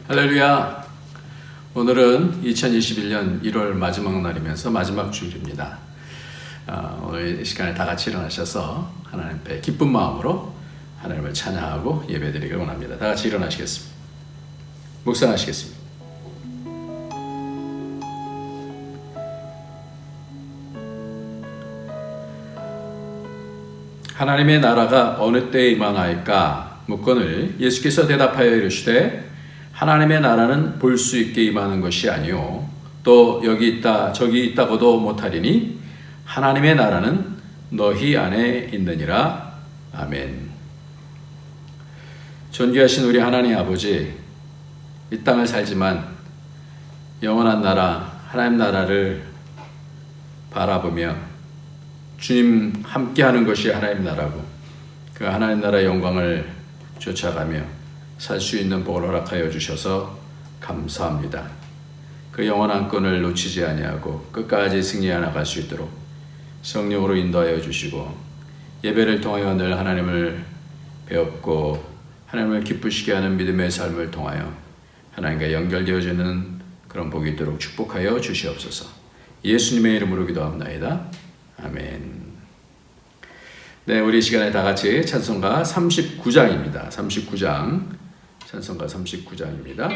할렐루야. 오늘은 2021년 1월 마지막 날이면서 마지막 주일입니다. 오늘 이 시간에 다 같이 일어나셔서 하나님 앞에 기쁜 마음으로 하나님을 찬양하고 예배드리길 원합니다. 다 같이 일어나시겠습니다. 묵상하시겠습니다. 하나님의 나라가 어느 때에 임하나이까? 묻거늘 예수께서 대답하여 이르시되 하나님의 나라는 볼 수 있게 임하는 것이 아니요 또 여기 있다 저기 있다고도 못하리니 하나님의 나라는 너희 안에 있느니라. 아멘. 존귀하신 우리 하나님 아버지, 이 땅을 살지만 영원한 나라 하나님 나라를 바라보며 주님 함께하는 것이 하나님 나라고 그 하나님 나라의 영광을 쫓아가며 살 수 있는 복을 허락하여 주셔서 감사합니다. 그 영원한 끈을 놓치지 아니하고 끝까지 승리해 나갈 수 있도록 성령으로 인도하여 주시고 예배를 통하여 늘 하나님을 배웠고 하나님을 기쁘시게 하는 믿음의 삶을 통하여 하나님과 연결되어지는 그런 복이 있도록 축복하여 주시옵소서. 예수님의 이름으로 기도합나이다. 아멘. 네, 우리 시간에 다 같이 찬송가 39장입니다. 39장, 찬송가 39장입니다.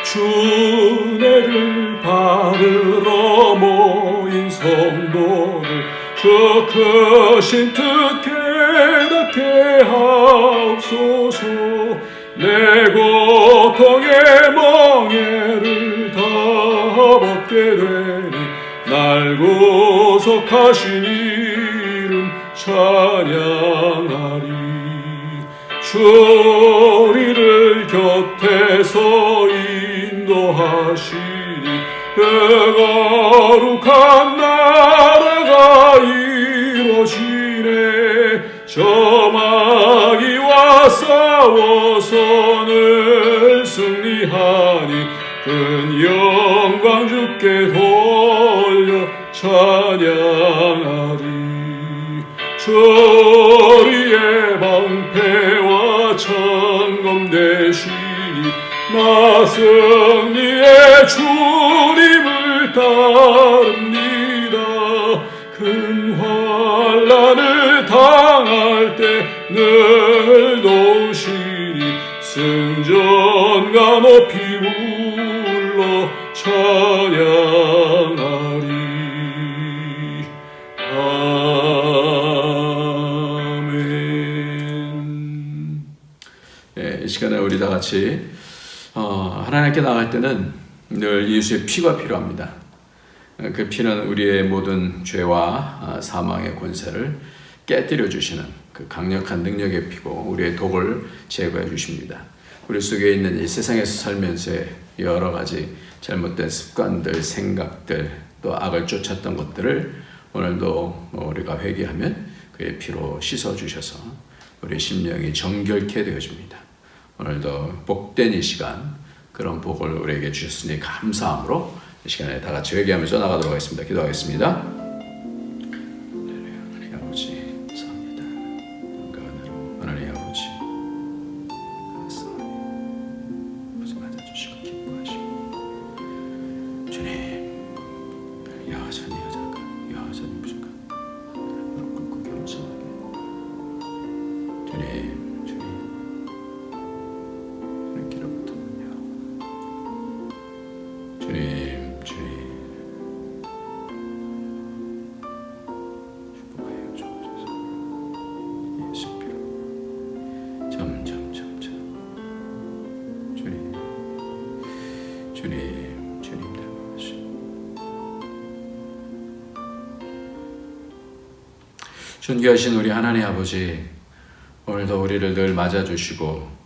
주 은혜를 받으러 모인 성도를 저 크신 뜻 깨닫게 하옵소서. 내 고통의 멍에를 다 벗게 되니 날 구속하신 이름 찬양하리. 주 우리를 곁에서 인도하시니 그 거룩한 나라가 이루어지네. 저 마귀와 싸워서는 승리하니 큰 영광 주께 돌려 찬양하리. 주 우리의 방패와 창검 되시니 나 승리의 주님을 따릅니다. 큰 환난을 당할 때 늘 도우시니 승전과 높이 불러 찬양하리. 아멘. 네, 이 시간에 우리 다 같이 하나님께 나갈 때는 늘 예수의 피가 필요합니다. 그 피는 우리의 모든 죄와 사망의 권세를 깨뜨려 주시는 그 강력한 능력의 피고 우리의 독을 제거해 주십니다. 우리 속에 있는 이 세상에서 살면서의 여러 가지 잘못된 습관들, 생각들, 또 악을 쫓았던 것들을 오늘도 우리가 회개하면 그의 피로 씻어 주셔서 우리 심령이 정결케 되어집니다. 오늘도 복된 이 시간 그런 복을 우리에게 주셨으니 감사함으로 이 시간에 다 같이 회개하면서 나가도록 하겠습니다. 기도하겠습니다. 하나님 아버지 감사합니다. 영광으로 하나님 아버지 감사합니다. 아버지 맞아주시고 기뻐하시고 주님 여전히 여자가 여전히 부족한 무릎 꿇고 겸손하게 주님 길로부터 주님 축복하여 주옵소서. 예수 피로 점점 주님 닮아가시고 존귀하신 우리 하나님 아버지, 오늘도 우리를 늘 맞아주시고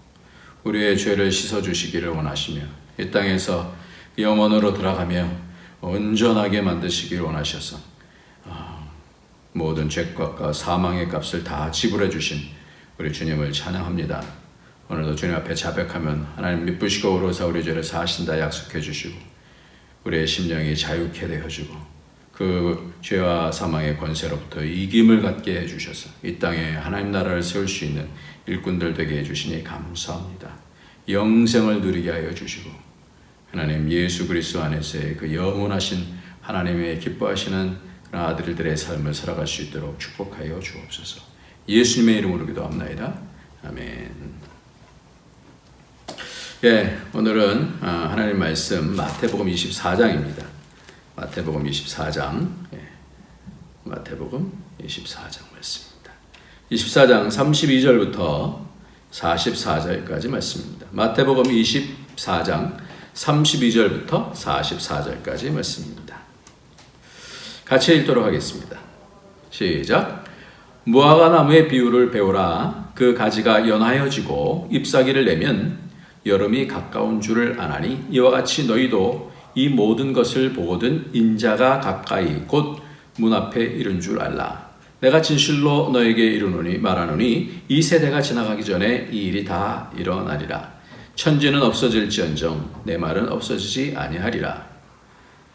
우리의 죄를 씻어주시기를 원하시며 이 땅에서 영원으로 들어가며 온전하게 만드시기를 원하셔서 모든 죄값과 사망의 값을 다 지불해 주신 우리 주님을 찬양합니다. 오늘도 주님 앞에 자백하면 하나님 미쁘시고 의로사 우리 죄를 사하신다 약속해 주시고 우리의 심령이 자유케 되어주고 그 죄와 사망의 권세로부터 이김을 갖게 해주셔서 이 땅에 하나님 나라를 세울 수 있는 일꾼들 되게 해주시니 감사합니다. 영생을 누리게 하여 주시고 하나님 예수 그리스도 안에서의 그 영원하신 하나님의 기뻐하시는 그런 아들들의 삶을 살아갈 수 있도록 축복하여 주옵소서. 예수님의 이름으로 기도합나이다. 아멘. 예, 오늘은 하나님 말씀 마태복음 24장입니다. 마태복음 24장, 마태복음 24장 말씀입니다. 24장 32절부터 44절까지 말씀입니다. 마태복음 24장 32절부터 44절까지 말씀입니다. 같이 읽도록 하겠습니다. 시작. 무화과 나무의 비유를 배우라. 그 가지가 연하여지고 잎사귀를 내면 여름이 가까운 줄을 아나니 이와 같이 너희도 이 모든 것을 보거든 인자가 가까이 곧 문 앞에 이른 줄 알라. 내가 진실로 너에게 이르노니 말하노니 이 세대가 지나가기 전에 이 일이 다 일어나리라. 천지는 없어질지언정 내 말은 없어지지 아니하리라.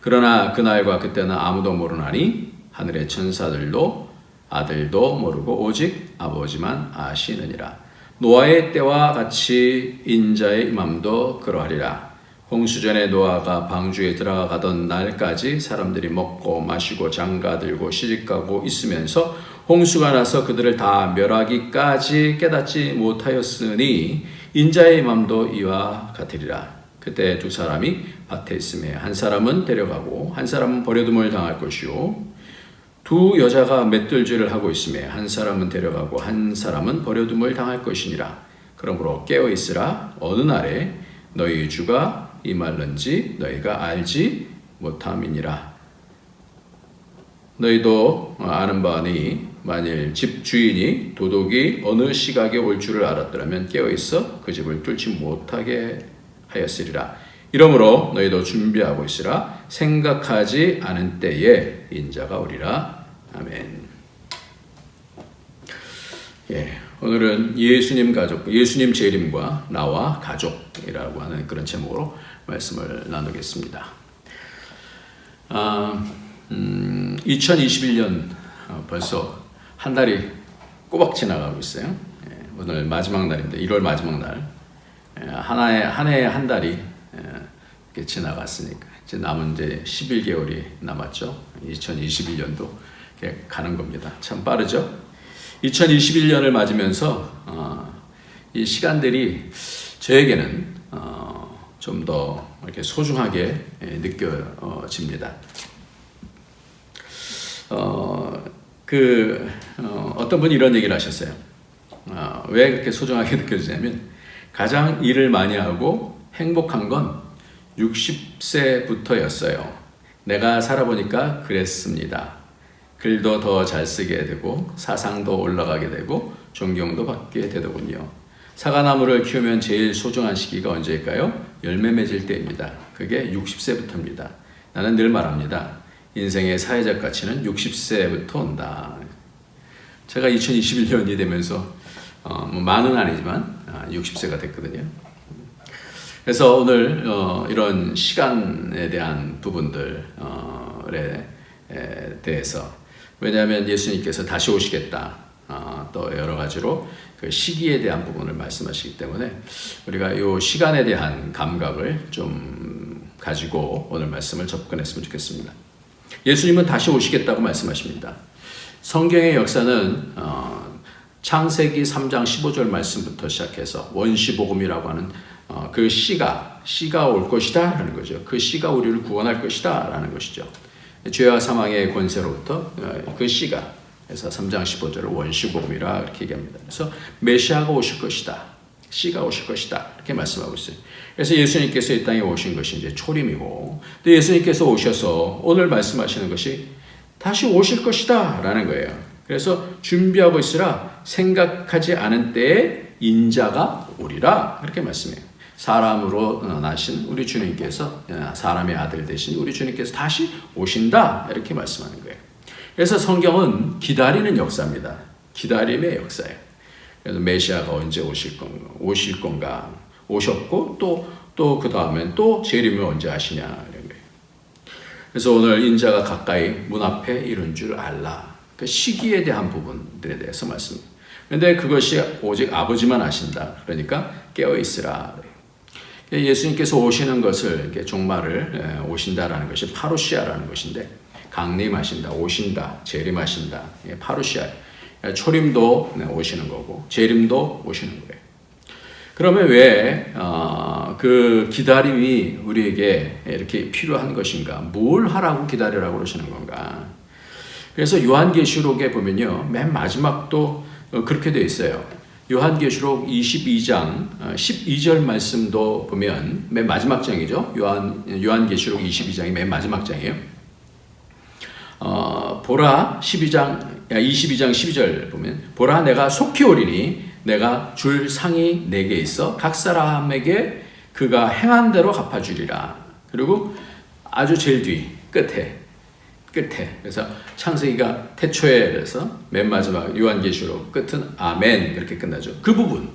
그러나 그날과 그때는 아무도 모르나니 하늘의 천사들도 아들도 모르고 오직 아버지만 아시느니라. 노아의 때와 같이 인자의 임함도 그러하리라. 홍수전에 노아가 방주에 들어가던 날까지 사람들이 먹고 마시고 장가들고 시집가고 있으면서 홍수가 나서 그들을 다 멸하기까지 깨닫지 못하였으니 인자의 임함도 이와 같으리라. 그때 두 사람이 밭에 있음에 한 사람은 데려가고 한 사람은 버려둠을 당할 것이요 두 여자가 맷들질을 하고 있음에 한 사람은 데려가고 한 사람은 버려둠을 당할 것이니라. 그러므로 깨어 있으라. 어느 날에 너희 주가 임할는지 너희가 알지 못함이니라. 너희도 아는 바니 만일 집 주인이 도둑이 어느 시각에 올 줄을 알았더라면 깨어 있어 그 집을 뚫지 못하게 하였으리라. 이러므로 너희도 준비하고 있으라. 생각하지 않은 때에 인자가 오리라. 아멘. 예, 오늘은 예수님 가족, 예수님 재림과 나와 가족이라고 하는 그런 제목으로 말씀을 나누겠습니다. 2021년 벌써 한 달이 꼬박 지나가고 있어요. 예, 오늘 마지막 날인데 1월 마지막 날. 한 해 한 달이 이렇게 지나갔으니까 이제 남은 이제 11개월이 남았죠. 2021년도 이렇게 가는 겁니다. 참 빠르죠. 2021년을 맞으면서 이 시간들이 저에게는 좀 더 이렇게 소중하게 느껴집니다. 어떤 분이 이런 얘기를 하셨어요. 왜 그렇게 소중하게 느껴지냐면 가장 일을 많이 하고 행복한 건 60세부터였어요. 내가 살아보니까 그랬습니다. 글도 더 잘 쓰게 되고 사상도 올라가게 되고 존경도 받게 되더군요. 사과나무를 키우면 제일 소중한 시기가 언제일까요? 열매 맺을 때입니다. 그게 60세부터입니다. 나는 늘 말합니다. 인생의 사회적 가치는 60세부터 온다. 제가 2021년이 되면서 많은 아니지만 60세가 됐거든요. 그래서 오늘 이런 시간에 대한 부분들에 대해서, 왜냐하면 예수님께서 다시 오시겠다. 또 여러 가지로 그 시기에 대한 부분을 말씀하시기 때문에 우리가 이 시간에 대한 감각을 좀 가지고 오늘 말씀을 접근했으면 좋겠습니다. 예수님은 다시 오시겠다고 말씀하십니다. 성경의 역사는 창세기 3장 15절 말씀부터 시작해서 원시복음이라고 하는 그 씨가 올 것이다 라는 거죠. 그 씨가 우리를 구원할 것이다 라는 것이죠. 죄와 사망의 권세로부터 그 씨가, 그래서 3장 15절을 원시복음이라 이렇게 얘기합니다. 그래서 메시아가 오실 것이다, 씨가 오실 것이다 이렇게 말씀하고 있어요. 그래서 예수님께서 이 땅에 오신 것이 이제 초림이고, 또 예수님께서 오셔서 오늘 말씀하시는 것이 다시 오실 것이다 라는 거예요. 그래서 준비하고 있으라. 생각하지 않은 때에 인자가 오리라 이렇게 말씀해요. 사람으로 나신 우리 주님께서, 사람의 아들 되신 우리 주님께서 다시 오신다 이렇게 말씀하는 거예요. 그래서 성경은 기다리는 역사입니다. 기다림의 역사예요. 그래서 메시아가 언제 오실 건가, 오셨고 또 그 다음엔 또 재림을 언제 하시냐 이런 거예요. 그래서 오늘 인자가 가까이 문 앞에 이른 줄 알라. 그 시기에 대한 부분들에 대해서 말씀입니다. 그런데 그것이 오직 아버지만 아신다. 그러니까 깨어 있으라. 예수님께서 오시는 것을 이렇게 종말을 오신다라는 것이 파루시아라는 것인데, 강림하신다, 오신다, 재림하신다, 파루시아. 초림도 오시는 거고 재림도 오시는 거예요. 그러면 왜 그 기다림이 우리에게 이렇게 필요한 것인가? 뭘 하라고 기다리라고 그러시는 건가? 그래서 요한계시록에 보면요, 맨 마지막도 그렇게 되어 있어요. 요한계시록 22장 12절 말씀도 보면 맨 마지막 장이죠. 요한계시록 22장이 맨 마지막 장이에요. 보라 22장 12절 보면, 보라 내가 속히 오리니 내가 줄 상이 내게 있어 각 사람에게 그가 행한 대로 갚아주리라. 그리고 아주 제일 뒤 끝에 그래서 창세기가 태초에, 그래서 맨 마지막 요한계시록 끝은 아멘 그렇게 끝나죠. 그 부분,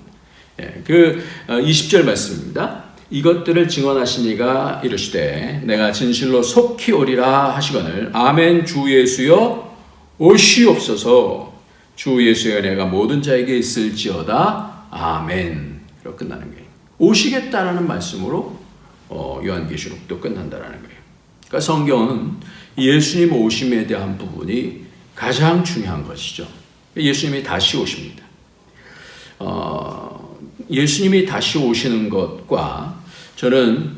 그 20절 말씀입니다. 이것들을 증언하신 이가 이르시되 내가 진실로 속히 오리라 하시거늘 아멘. 주 예수여 오시옵소서. 주 예수여 내가 모든 자에게 있을지어다 아멘. 그리고 끝나는 거예요. 오시겠다라는 말씀으로 요한계시록도 끝난다라는 거예요. 그러니까 성경은 예수님 오심에 대한 부분이 가장 중요한 것이죠. 예수님이 다시 오십니다. 예수님이 다시 오시는 것과 저는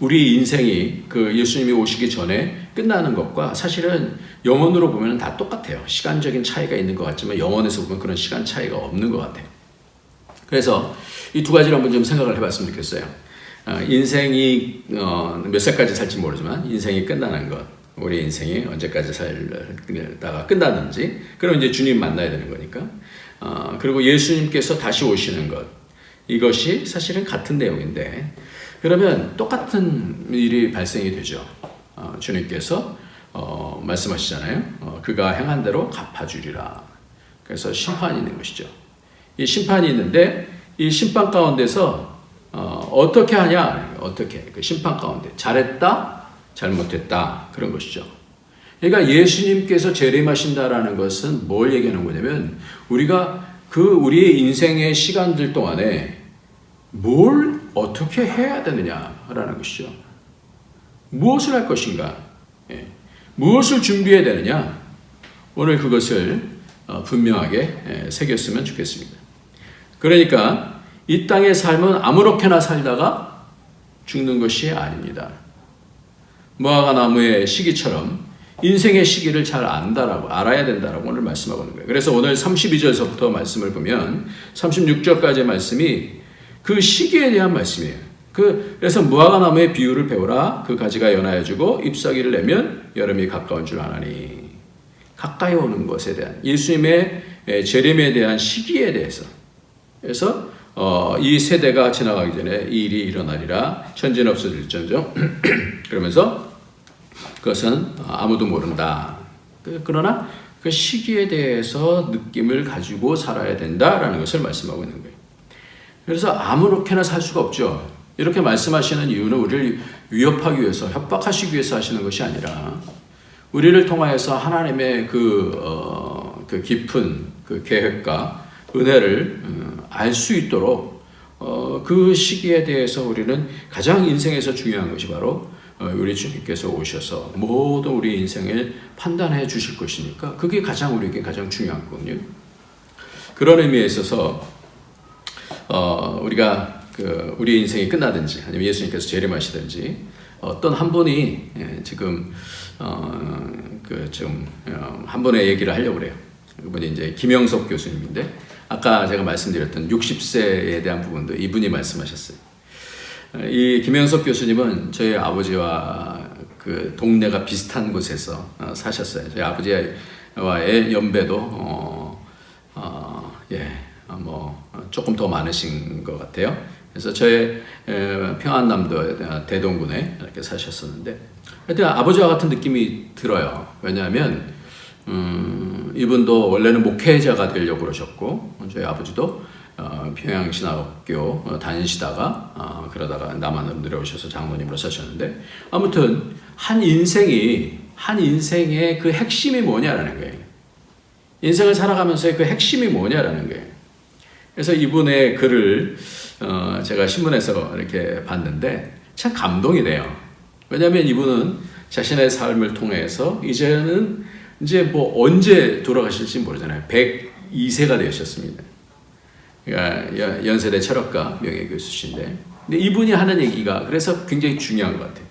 우리 인생이 그 예수님이 오시기 전에 끝나는 것과 사실은 영혼으로 보면 다 똑같아요. 시간적인 차이가 있는 것 같지만 영혼에서 보면 그런 시간 차이가 없는 것 같아요. 그래서 이 두 가지를 한번 좀 생각을 해봤으면 좋겠어요. 인생이 몇 살까지 살지 모르지만 인생이 끝나는 것, 우리 인생이 언제까지 살다가 끝나는지, 그럼 이제 주님 만나야 되는 거니까. 그리고 예수님께서 다시 오시는 것, 이것이 사실은 같은 내용인데, 그러면 똑같은 일이 발생이 되죠. 주님께서 말씀하시잖아요. 그가 행한 대로 갚아주리라. 그래서 심판이 있는 것이죠. 이 심판이 있는데 이 심판 가운데서 어떻게 하냐? 어떻게? 그 심판 가운데 잘했다, 잘못했다, 그런 것이죠. 그러니까 예수님께서 재림하신다라는 것은 뭘 얘기하는 거냐면, 우리가 우리의 인생의 시간들 동안에 뭘 어떻게 해야 되느냐라는 것이죠. 무엇을 할 것인가? 무엇을 준비해야 되느냐? 오늘 그것을 분명하게 새겼으면 좋겠습니다. 그러니까 이 땅의 삶은 아무렇게나 살다가 죽는 것이 아닙니다. 무화과 나무의 시기처럼 인생의 시기를 잘 알아야 된다라고 오늘 말씀하고 있는 거예요. 그래서 오늘 32절서부터 말씀을 보면 36절까지의 말씀이 그 시기에 대한 말씀이에요. 그래서 무화과 나무의 비유를 배우라. 그 가지가 연하여지고 잎사귀를 내면 여름이 가까운 줄 아나니. 가까이 오는 것에 대한, 예수님의 재림에 대한 시기에 대해서, 그래서 이 세대가 지나가기 전에 이 일이 일어나리라. 천지는 없어질지언정 그러면서 그것은 아무도 모른다. 그러나 그 시기에 대해서 느낌을 가지고 살아야 된다라는 것을 말씀하고 있는 거예요. 그래서 아무렇게나 살 수가 없죠. 이렇게 말씀하시는 이유는 우리를 위협하기 위해서, 협박하시기 위해서 하시는 것이 아니라 우리를 통하여서 하나님의 그 깊은 그 계획과 은혜를 알 수 있도록 그 시기에 대해서 우리는 가장 인생에서 중요한 것이 바로 우리 주님께서 오셔서 모든 우리 인생을 판단해 주실 것이니까 그게 가장 우리에게 가장 중요한 거거든요. 그런 의미에 있어서 우리가 우리 인생이 끝나든지 아니면 예수님께서 재림하시든지 어떤 한 분이 지금 한 분의 얘기를 하려고 그래요. 그분이 이제 김영석 교수님인데, 아까 제가 말씀드렸던 60세에 대한 부분도 이분이 말씀하셨어요. 이 김영석 교수님은 저희 아버지와 그 동네가 비슷한 곳에서 사셨어요. 저희 아버지와의 연배도 조금 더 많으신 것 같아요. 그래서 저의 평안남도 대동군에 이렇게 사셨었는데, 하여튼 아버지와 같은 느낌이 들어요. 왜냐하면 이분도 원래는 목회자가 되려고 그러셨고, 저희 아버지도 평양신학교 다니시다가 그러다가 남한으로 내려오셔서 장로님으로 사셨는데, 아무튼 한 인생의 그 핵심이 뭐냐라는 거예요. 인생을 살아가면서의 그 핵심이 뭐냐라는 거예요. 그래서 이분의 글을 제가 신문에서 이렇게 봤는데 참 감동이 돼요. 왜냐하면 이분은 자신의 삶을 통해서 이제 뭐 언제 돌아가실지 모르잖아요. 102세가 되셨습니다. 그러니까 연세대 철학가 명예교수신데, 근데 이분이 하는 얘기가 그래서 굉장히 중요한 것 같아요.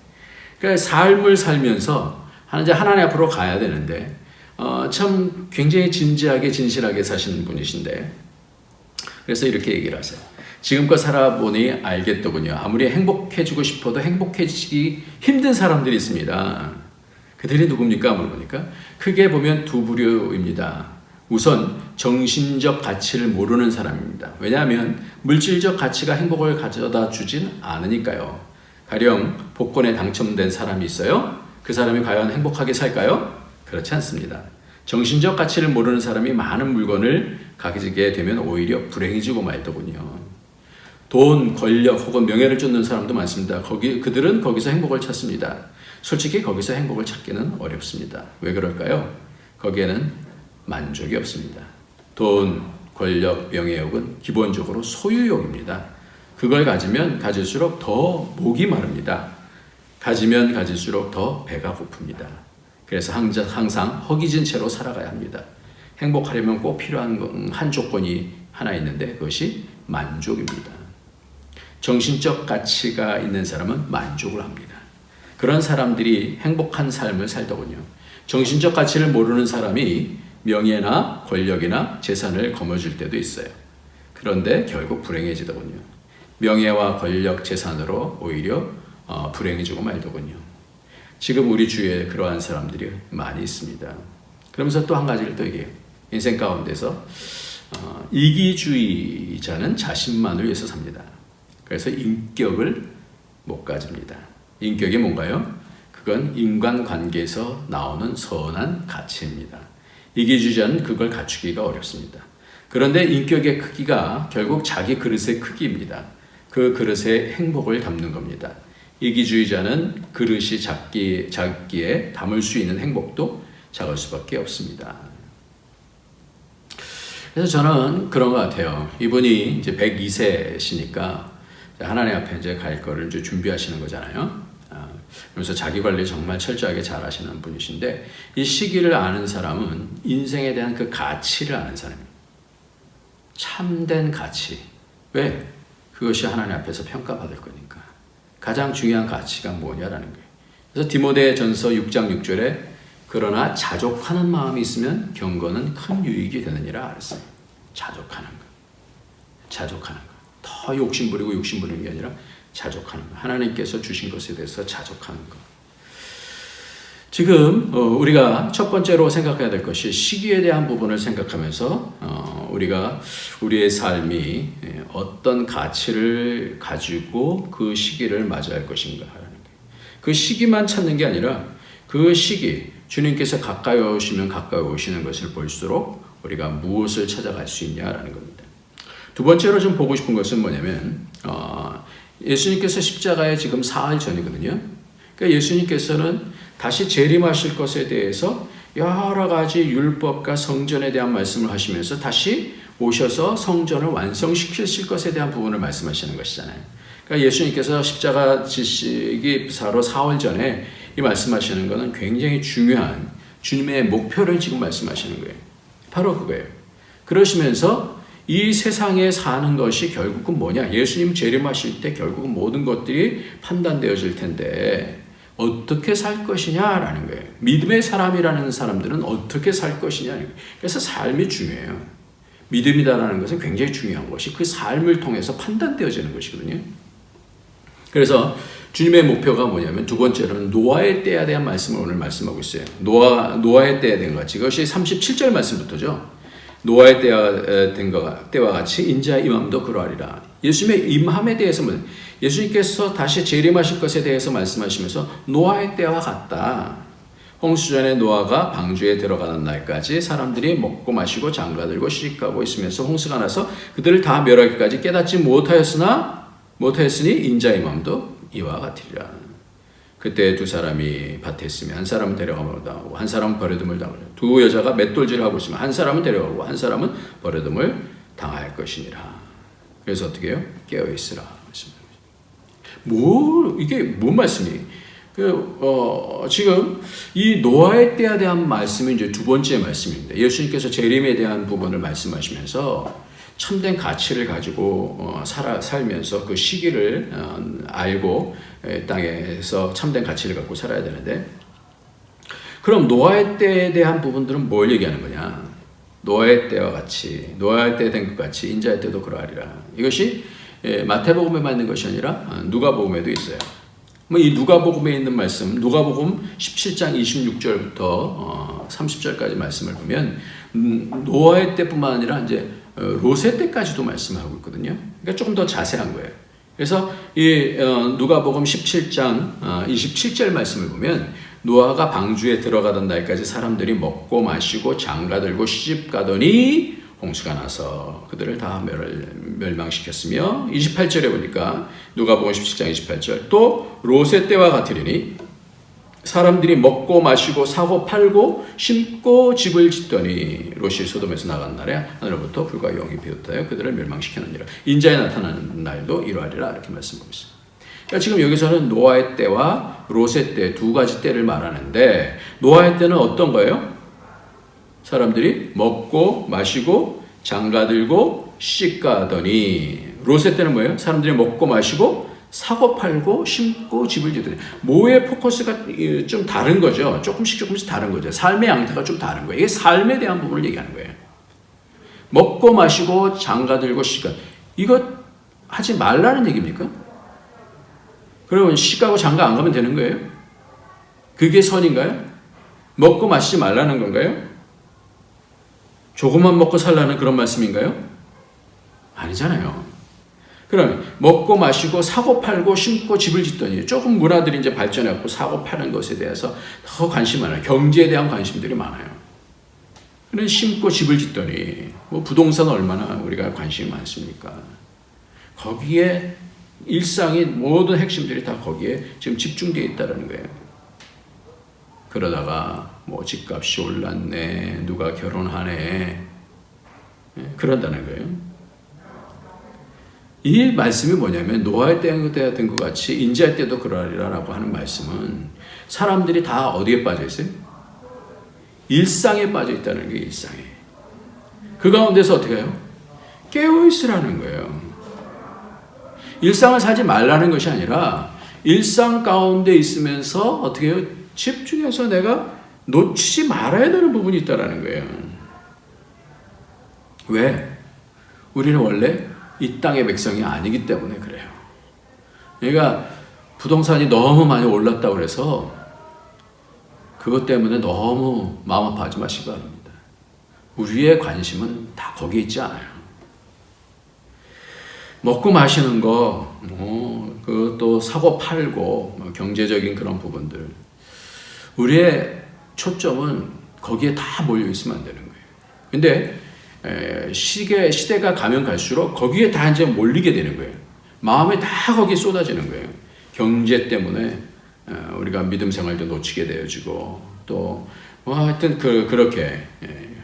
그러니까 삶을 살면서 이제 하나님 앞으로 가야 되는데 참 굉장히 진지하게 진실하게 사시는 분이신데, 그래서 이렇게 얘기를 하세요. 지금껏 살아보니 알겠더군요. 아무리 행복해지고 싶어도 행복해지기 힘든 사람들이 있습니다. 그들이 누굽니까? 물어보니까 크게 보면 두 부류입니다. 우선 정신적 가치를 모르는 사람입니다. 왜냐하면 물질적 가치가 행복을 가져다 주진 않으니까요. 가령 복권에 당첨된 사람이 있어요. 그 사람이 과연 행복하게 살까요? 그렇지 않습니다. 정신적 가치를 모르는 사람이 많은 물건을 가지게 되면 오히려 불행해지고 말더군요. 돈, 권력 혹은 명예를 쫓는 사람도 많습니다. 그들은 거기서 행복을 찾습니다. 솔직히 거기서 행복을 찾기는 어렵습니다. 왜 그럴까요? 거기에는 만족이 없습니다. 돈, 권력, 명예욕은 기본적으로 소유욕입니다. 그걸 가지면 가질수록 더 목이 마릅니다. 가지면 가질수록 더 배가 고픕니다. 그래서 항상 허기진 채로 살아가야 합니다. 행복하려면 꼭 필요한 한 조건이 하나 있는데 그것이 만족입니다. 정신적 가치가 있는 사람은 만족을 합니다. 그런 사람들이 행복한 삶을 살더군요. 정신적 가치를 모르는 사람이 명예나 권력이나 재산을 거머쥘 때도 있어요. 그런데 결국 불행해지더군요. 명예와 권력, 재산으로 오히려 불행해지고 말더군요. 지금 우리 주위에 그러한 사람들이 많이 있습니다. 그러면서 또 한 가지를 또 얘기해요. 인생 가운데서 이기주의자는 자신만을 위해서 삽니다. 그래서 인격을 못 가집니다. 인격이 뭔가요? 그건 인간관계에서 나오는 선한 가치입니다. 이기주의자는 그걸 갖추기가 어렵습니다. 그런데 인격의 크기가 결국 자기 그릇의 크기입니다. 그 그릇에 행복을 담는 겁니다. 이기주의자는 그릇이 작기에 담을 수 있는 행복도 작을 수밖에 없습니다. 그래서 저는 그런 것 같아요. 이분이 이제 102세시니까 하나님 앞에 이제 갈 거를 이제 준비하시는 거잖아요. 그래서 자기 관리 정말 철저하게 잘 하시는 분이신데, 이 시기를 아는 사람은 인생에 대한 그 가치를 아는 사람입니다. 참된 가치. 왜? 그것이 하나님 앞에서 평가받을 거니까. 가장 중요한 가치가 뭐냐라는 거예요. 그래서 디모데전서 6장 6절에 그러나 자족하는 마음이 있으면 경건은 큰 유익이 되느니라 그랬어요. 자족하는 거. 자족하는 거. 더 욕심부리고 욕심부리는 게 아니라 자족하는 거. 하나님께서 주신 것에 대해서 자족하는 거. 지금 우리가 첫 번째로 생각해야 될 것이 시기에 대한 부분을 생각하면서 우리가 우리의 삶이 어떤 가치를 가지고 그 시기를 맞이할 것인가 하는 거예요. 그 시기만 찾는 게 아니라 그 시기, 주님께서 가까이 오시면 가까이 오시는 것을 볼수록 우리가 무엇을 찾아갈 수 있냐라는 겁니다. 두 번째로 좀 보고 싶은 것은 뭐냐면 예수님께서 십자가에 지금 사흘 전이거든요. 그러니까 예수님께서는 다시 재림하실 것에 대해서 여러 가지 율법과 성전에 대한 말씀을 하시면서 다시 오셔서 성전을 완성시키실 것에 대한 부분을 말씀하시는 것이잖아요. 그러니까 예수님께서 십자가 지시기 바로 사흘 전에 이 말씀하시는 것은 굉장히 중요한 주님의 목표를 지금 말씀하시는 거예요. 바로 그거예요. 그러시면서 이 세상에 사는 것이 결국은 뭐냐? 예수님 재림하실 때 결국은 모든 것들이 판단되어질 텐데 어떻게 살 것이냐라는 거예요. 믿음의 사람이라는 사람들은 어떻게 살 것이냐. 그래서 삶이 중요해요. 믿음이다라는 것은 굉장히 중요한 것이 그 삶을 통해서 판단되어지는 것이거든요. 그래서 주님의 목표가 뭐냐면 두 번째로는 노아의 때에 대한 말씀을 오늘 말씀하고 있어요. 노아의 때에 대한 것 같이. 그것이 37절 말씀부터죠. 노아의 때와 같이 인자의 임함도 그러하리라. 예수님의 임함에 대해서 예수님께서 다시 재림하실 것에 대해서 말씀하시면서 노아의 때와 같다. 홍수전에 노아가 방주에 들어가는 날까지 사람들이 먹고 마시고 장가들고 시집가고 있으면서 홍수가 나서 그들을 다 멸하기까지 깨닫지 못하였으니 인자의 마음도 이와 같으리라. 그때 두 사람이 밭에 있으면 한 사람은 데려감을 당하고 한 사람은 버려둠을 당하고 두 여자가 맷돌질을 하고 있으면 한 사람은 데려가고 한 사람은 버려둠을 당할 것이니라. 그래서 어떻게 해요? 깨어있으라. 이게 뭔 말씀이? 지금 이 노아의 때에 대한 말씀이 이제 두 번째 말씀입니다. 예수님께서 재림에 대한 부분을 말씀하시면서 참된 가치를 가지고 살면서 그 시기를 알고 땅에서 참된 가치를 갖고 살아야 되는데, 그럼 노아의 때에 대한 부분들은 뭘 얘기하는 거냐? 노아의 때와 같이, 노아의 때 된 것 같이 인자의 때도 그러하리라. 이것이 마태복음에만 있는 것이 아니라 누가복음에도 있어요. 이 누가복음에 있는 말씀, 누가복음 17장 26절부터 30절까지 말씀을 보면 노아의 때뿐만 아니라 이제 롯의 때까지도 말씀하고 있거든요. 그러니까 조금 더 자세한 거예요. 그래서 이 누가복음 17장 27절 말씀을 보면 노아가 방주에 들어가던 날까지 사람들이 먹고 마시고 장가들고 시집가더니 홍수가 나서 그들을 다 멸망시켰으며, 28절에 보니까 누가복음 17장 28절 또 롯의 때와 같으리니 사람들이 먹고 마시고 사고 팔고 심고 집을 짓더니 롯이 소돔에서 나간 날에 하늘로부터 불과 영이 비롯하여 그들을 멸망시켰느니라. 인자에 나타나는 날도 이러하리라. 이렇게 말씀하고 있습니다. 그러니까 지금 여기서는 노아의 때와 롯의 때 두 가지 때를 말하는데, 노아의 때는 어떤 거예요? 사람들이 먹고 마시고 장가들고 시집가더니, 롯의 때는 뭐예요? 사람들이 먹고 마시고 사고 팔고 심고 집을 짓더니. 뭐의 포커스가 좀 다른 거죠. 조금씩 다른 거죠. 삶의 양태가 좀 다른 거예요. 이게 삶에 대한 부분을 얘기하는 거예요. 먹고 마시고 장가들고 시집가, 이거 하지 말라는 얘기입니까? 그러면 시집가고 장가 안 가면 되는 거예요? 그게 선인가요? 먹고 마시지 말라는 건가요? 조금만 먹고 살라는 그런 말씀인가요? 아니잖아요. 그럼 먹고 마시고 사고 팔고 심고 집을 짓더니, 조금 문화들이 이제 발전해갖고 사고 파는 것에 대해서 더 관심이 많아요. 경제에 대한 관심들이 많아요. 그런 심고 집을 짓더니, 부동산 얼마나 우리가 관심이 많습니까? 거기에 일상의 모든 핵심들이 다 거기에 지금 집중되어 있다는 거예요. 그러다가 집값이 올랐네, 누가 결혼하네, 그런다는 거예요. 이 말씀이 뭐냐면, 노아의 때가 된 것 같이 인자의 때도 그러하리라라고 하는 말씀은 사람들이 다 어디에 빠져 있어요? 일상에 빠져 있다는 게, 일상에. 그 가운데서 어떻게 해요? 깨어 있으라는 거예요. 일상을 살지 말라는 것이 아니라 일상 가운데 있으면서 어떻게 해요? 집중해서 내가 놓치지 말아야 되는 부분이 있다는 거예요. 왜? 우리는 원래 이 땅의 백성이 아니기 때문에 그래요. 그러니까 부동산이 너무 많이 올랐다고 그래서 그것 때문에 너무 마음 아파하지 마시기 바랍니다. 우리의 관심은 다 거기에 있지 않아요. 먹고 마시는 거, 그것도 사고 팔고, 경제적인 그런 부분들. 우리의 초점은 거기에 다 몰려 있으면 안 되는 거예요. 근데 시대가 가면 갈수록 거기에 다 이제 몰리게 되는 거예요. 마음이 다 거기에 쏟아지는 거예요. 경제 때문에 우리가 믿음 생활도 놓치게 되어지고, 또 하여튼 그렇게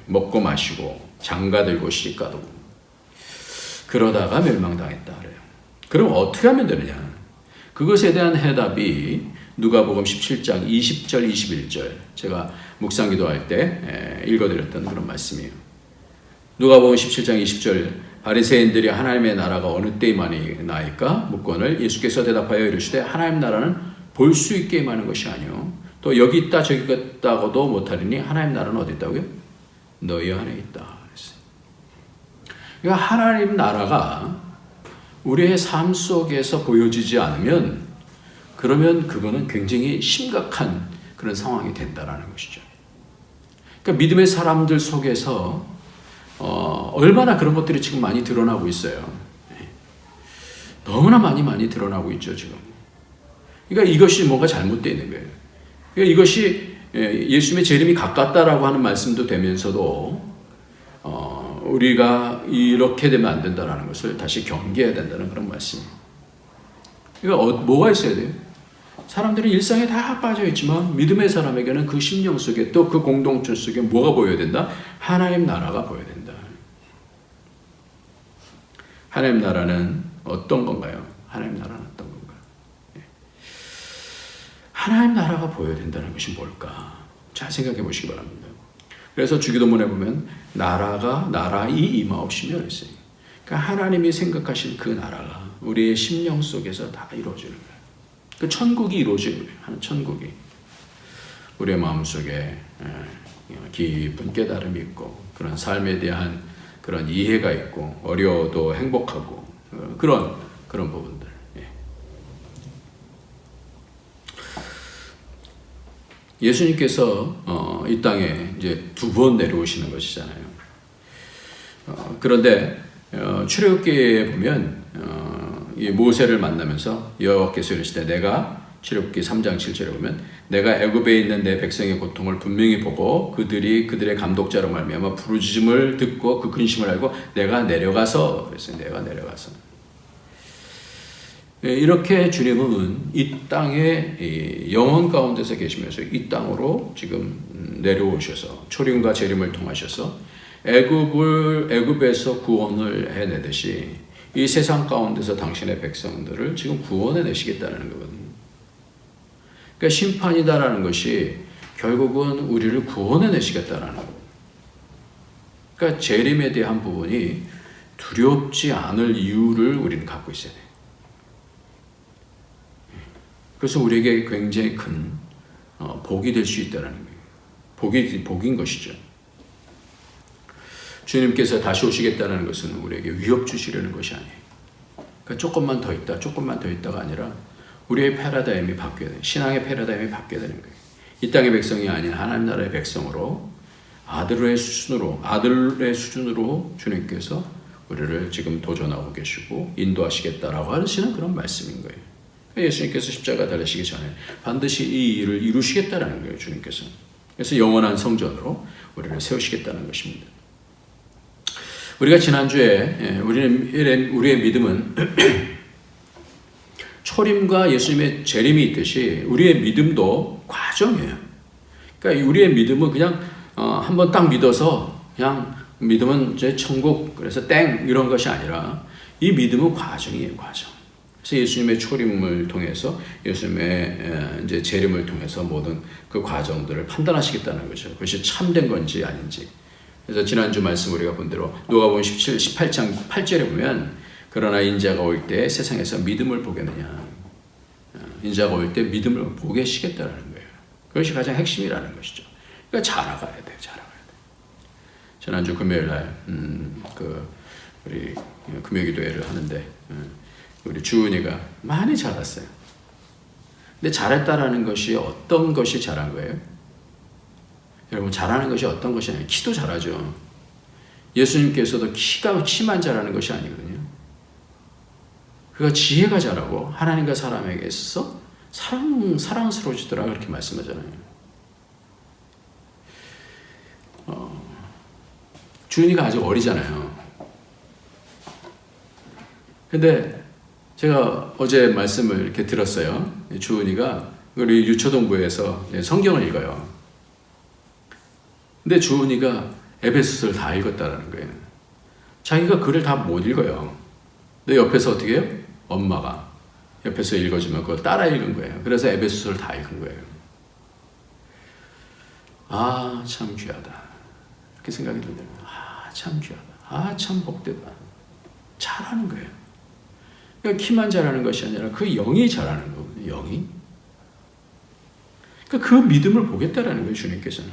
먹고 마시고 장가들고 시집가도 그러다가 멸망당했다 그래요. 그럼 어떻게 하면 되느냐? 그것에 대한 해답이 누가복음 17장 20절 21절, 제가 묵상 기도할 때 읽어드렸던 그런 말씀이에요. 누가복음 17장 20절, 바리새인들이 하나님의 나라가 어느 때에 많이 나이까 묻거늘 예수께서 대답하여 이르시되 하나님 나라는 볼 수 있게 임하는 것이 아니요 또 여기 있다 저기 있다고도 못하리니 하나님 나라는 어디 있다고요? 너희 안에 있다. 그러니까 하나님 나라가 우리의 삶 속에서 보여지지 않으면, 그러면 그거는 굉장히 심각한 그런 상황이 된다라는 것이죠. 그러니까 믿음의 사람들 속에서 얼마나 그런 것들이 지금 많이 드러나고 있어요. 너무나 많이 드러나고 있죠, 지금. 그러니까 이것이 뭔가 잘못되어 있는 거예요. 그러니까 이것이 예수님의 재림이 가깝다라고 하는 말씀도 되면서도 우리가 이렇게 되면 안 된다라는 것을 다시 경계해야 된다는 그런 말씀이에요. 그러니까 뭐가 있어야 돼요? 사람들이 일상에 다 빠져 있지만 믿음의 사람에게는 그 심령 속에 또 그 공동체 속에 뭐가 보여야 된다? 하나님 나라가 보여야 된다. 하나님 나라는 어떤 건가요? 하나님 나라는 어떤 건가요? 하나님 나라가 보여야 된다는 것이 뭘까? 잘 생각해 보시기 바랍니다. 그래서 주기도문에 보면 나라이 임하옵시며 그랬어요. 그러니까 하나님이 생각하신 그 나라가 우리의 심령 속에서 다 이루어지는 거예요. 그 천국이 이루어지는 거예요. 하는 천국이 우리의 마음속에 깊은 깨달음이 있고 그런 삶에 대한 그런 이해가 있고 어려워도 행복하고 그런 부분들. 예수님께서 이 땅에 이제 2번 내려오시는 것이잖아요. 그런데 출애굽기에 보면 이 모세를 만나면서 여호와께서 이르시되 내가 출애굽기 3장 7절에 보면 내가 애굽에 있는 내 백성의 고통을 분명히 보고 그들의 감독자로 말미암아 부르짖음을 듣고 그 근심을 알고 내가 내려가서 그랬어요. 내가 내려가서 이렇게 주님은 이 땅에 영혼 가운데서 계시면서 이 땅으로 지금 내려오셔서 초림과 재림을 통하셔서 애굽에서 구원을 해내듯이 이 세상 가운데서 당신의 백성들을 지금 구원해 내시겠다는 거거든요. 그러니까 심판이다라는 것이 결국은 우리를 구원해 내시겠다라는 거예요. 그러니까 재림에 대한 부분이 두렵지 않을 이유를 우리는 갖고 있어야 돼요. 그래서 우리에게 굉장히 큰 복이 될 수 있다는 거예요. 복인 것이죠. 주님께서 다시 오시겠다는 것은 우리에게 위협 주시려는 것이 아니에요. 그러니까 조금만 더 있다가 아니라 우리의 패러다임이 바뀌어야 돼요. 신앙의 패러다임이 바뀌어야 되는 거예요. 이 땅의 백성이 아닌 하나님 나라의 백성으로 아들의 수준으로 주님께서 우리를 지금 도전하고 계시고 인도하시겠다라고 하시는 그런 말씀인 거예요. 예수님께서 십자가 달리시기 전에 반드시 이 일을 이루시겠다라는 거예요. 주님께서. 그래서 영원한 성전으로 우리를 세우시겠다는 것입니다. 우리가 지난주에 우리의 믿음은 초림과 예수님의 재림이 있듯이 우리의 믿음도 과정이에요. 그러니까 우리의 믿음은 그냥 한번 딱 믿어서 그냥 믿음은 이제 천국 그래서 땡 이런 것이 아니라 이 믿음은 과정이에요. 과정. 그래서 예수님의 초림을 통해서 예수님의 이제 재림을 통해서 모든 그 과정들을 판단하시겠다는 거죠. 그것이 참된 건지 아닌지. 그래서 지난주 말씀 우리가 본 대로 누가복음 18장 8절에 보면 그러나 인자가 올 때 세상에서 믿음을 보겠느냐. 인자가 올 때 믿음을 보게 하시겠다는 거예요. 그것이 가장 핵심이라는 것이죠. 그러니까 자라가야 돼요. 지난주 금요일 날 우리 금요기도회를 하는데 우리 주은이가 많이 자랐어요. 근데 잘했다라는 것이 어떤 것이 잘한 거예요? 여러분 잘하는 것이 어떤 것이 아니에요. 키도 잘하죠. 예수님께서도 키만 잘하는 것이 아니거든요. 그가 지혜가 잘하고 하나님과 사람에게 있어서 사랑스러워지더라 그렇게 말씀하잖아요. 주은이가 아직 어리잖아요. 근데 제가 어제 말씀을 이렇게 들었어요. 주은이가 우리 유초동부에서 성경을 읽어요. 근데 주은이가 에베소서를 다 읽었다라는 거예요. 자기가 글을 다 못 읽어요. 근데 옆에서 어떻게 해요? 엄마가 옆에서 읽어주면 그걸 따라 읽은 거예요. 그래서 에베소서를 다 읽은 거예요. 아, 참 귀하다. 이렇게 생각이 들어요. 아, 참 귀하다. 아, 참 복되다. 잘하는 거예요. 그러니까 키만 잘하는 것이 아니라 그 영이 잘하는 거거든요. 영이. 그러니까 그 믿음을 보겠다라는 거예요. 주님께서는.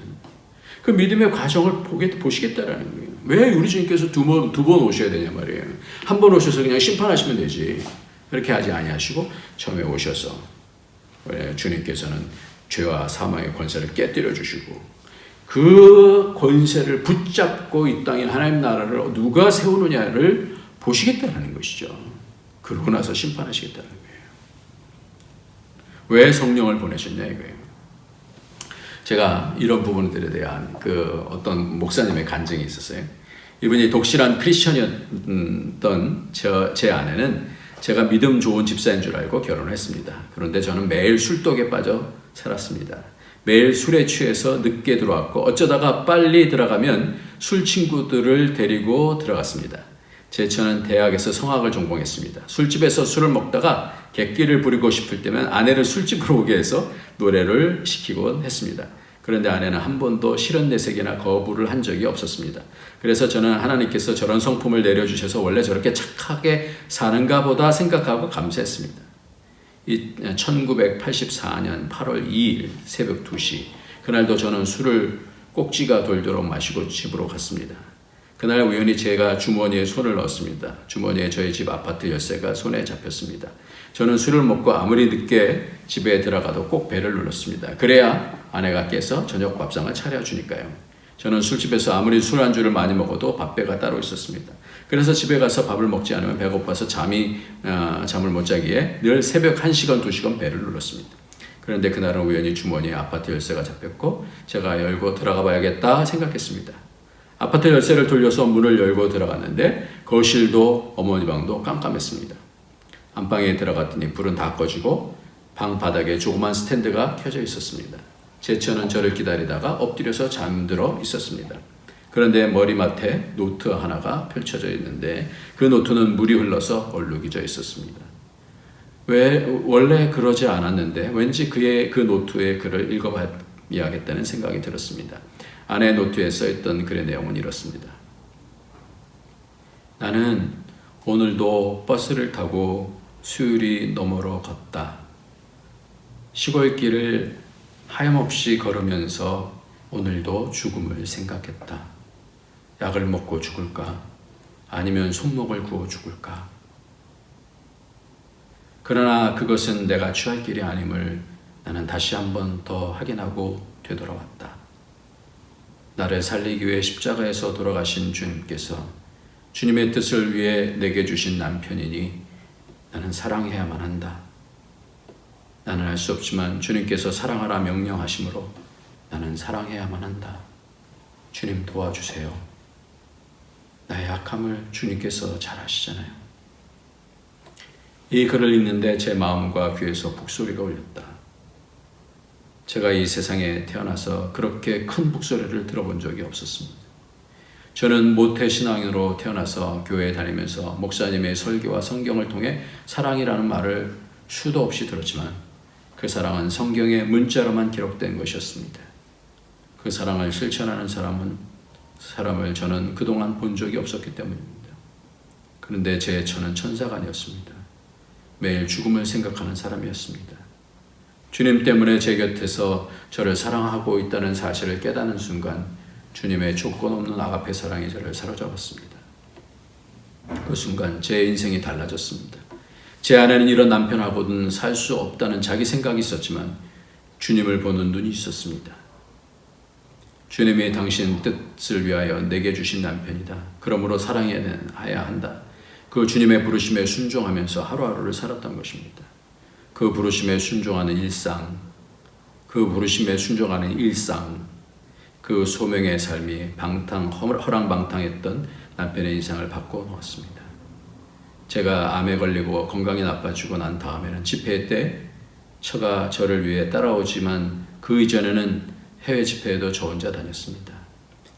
그 믿음의 과정을 보시겠다라는 거예요. 왜 우리 주님께서 두 번 오셔야 되냐 말이에요. 한 번 오셔서 그냥 심판하시면 되지. 그렇게 하지 아니하시고 처음에 오셔서 주님께서는 죄와 사망의 권세를 깨뜨려 주시고 그 권세를 붙잡고 이 땅에 하나님 나라를 누가 세우느냐를 보시겠다는 것이죠. 그러고 나서 심판하시겠다는 거예요. 왜 성령을 보내셨냐 이거예요. 제가 이런 부분들에 대한 그 어떤 목사님의 간증이 있었어요. 이분이 독실한 크리스천이었던 제 아내는 제가 믿음 좋은 집사인 줄 알고 결혼을 했습니다. 그런데 저는 매일 술독에 빠져 살았습니다. 매일 술에 취해서 늦게 들어왔고 어쩌다가 빨리 들어가면 술 친구들을 데리고 들어갔습니다. 제 처는 대학에서 성악을 전공했습니다. 술집에서 술을 먹다가 객기를 부리고 싶을 때면 아내를 술집으로 오게 해서 노래를 시키곤 했습니다. 그런데 아내는 한 번도 싫은 내색이나 거부를 한 적이 없었습니다. 그래서 저는 하나님께서 저런 성품을 내려주셔서 원래 저렇게 착하게 사는가 보다 생각하고 감사했습니다. 1984년 8월 2일 새벽 2시 그날도 저는 술을 꼭지가 돌도록 마시고 집으로 갔습니다. 그날 우연히 제가 주머니에 손을 넣었습니다. 주머니에 저희 집 아파트 열쇠가 손에 잡혔습니다. 저는 술을 먹고 아무리 늦게 집에 들어가도 꼭 벨을 눌렀습니다. 그래야 아내가 깨서 저녁 밥상을 차려주니까요. 저는 술집에서 아무리 술 안주를 많이 먹어도 밥배가 따로 있었습니다. 그래서 집에 가서 밥을 먹지 않으면 배고파서 잠을 못 자기에 늘 새벽 1시간, 2시간 벨을 눌렀습니다. 그런데 그날은 우연히 주머니에 아파트 열쇠가 잡혔고 제가 열고 들어가 봐야겠다 생각했습니다. 아파트 열쇠를 돌려서 문을 열고 들어갔는데 거실도 어머니 방도 깜깜했습니다. 안방에 들어갔더니 불은 다 꺼지고 방 바닥에 조그만 스탠드가 켜져 있었습니다. 제 처는 저를 기다리다가 엎드려서 잠들어 있었습니다. 그런데 머리맡에 노트 하나가 펼쳐져 있는데 그 노트는 물이 흘러서 얼룩이져 있었습니다. 원래 그러지 않았는데 왠지 그의 그 노트의 글을 읽어봐야겠다는 생각이 들었습니다. 아내 노트에 써있던 글의 내용은 이렇습니다. 나는 오늘도 버스를 타고 수유리 너머로 걷다. 시골길을 하염없이 걸으면서 오늘도 죽음을 생각했다. 약을 먹고 죽을까? 아니면 손목을 구워 죽을까? 그러나 그것은 내가 취할 길이 아님을 나는 다시 한 번 더 확인하고 되돌아왔다. 나를 살리기 위해 십자가에서 돌아가신 주님께서 주님의 뜻을 위해 내게 주신 남편이니 나는 사랑해야만 한다. 나는 알 수 없지만 주님께서 사랑하라 명령하심으로 나는 사랑해야만 한다. 주님 도와주세요. 나의 약함을 주님께서 잘 아시잖아요. 이 글을 읽는데 제 마음과 귀에서 북소리가 울렸다. 제가 이 세상에 태어나서 그렇게 큰 북소리를 들어본 적이 없었습니다. 저는 모태신앙으로 태어나서 교회에 다니면서 목사님의 설교와 성경을 통해 사랑이라는 말을 수도 없이 들었지만 그 사랑은 성경의 문자로만 기록된 것이었습니다. 그 사랑을 실천하는 사람을 저는 그동안 본 적이 없었기 때문입니다. 그런데 제 처는 천사가 아니었습니다. 매일 죽음을 생각하는 사람이었습니다. 주님 때문에 제 곁에서 저를 사랑하고 있다는 사실을 깨닫는 순간 주님의 조건 없는 아가페 사랑이 저를 사로잡았습니다. 그 순간 제 인생이 달라졌습니다. 제 안에는 이런 남편하고는 살 수 없다는 자기 생각이 있었지만 주님을 보는 눈이 있었습니다. 주님이 당신 뜻을 위하여 내게 주신 남편이다. 그러므로 사랑해야 한다. 그 주님의 부르심에 순종하면서 하루하루를 살았던 것입니다. 그 부르심에 순종하는 일상, 그 부르심에 순종하는 일상, 그 소명의 삶이 허랑방탕했던 남편의 인생을 바꿔놓았습니다. 제가 암에 걸리고 건강이 나빠지고 난 다음에는 집회 때 처가 저를 위해 따라오지만 그 이전에는 해외 집회에도 저 혼자 다녔습니다.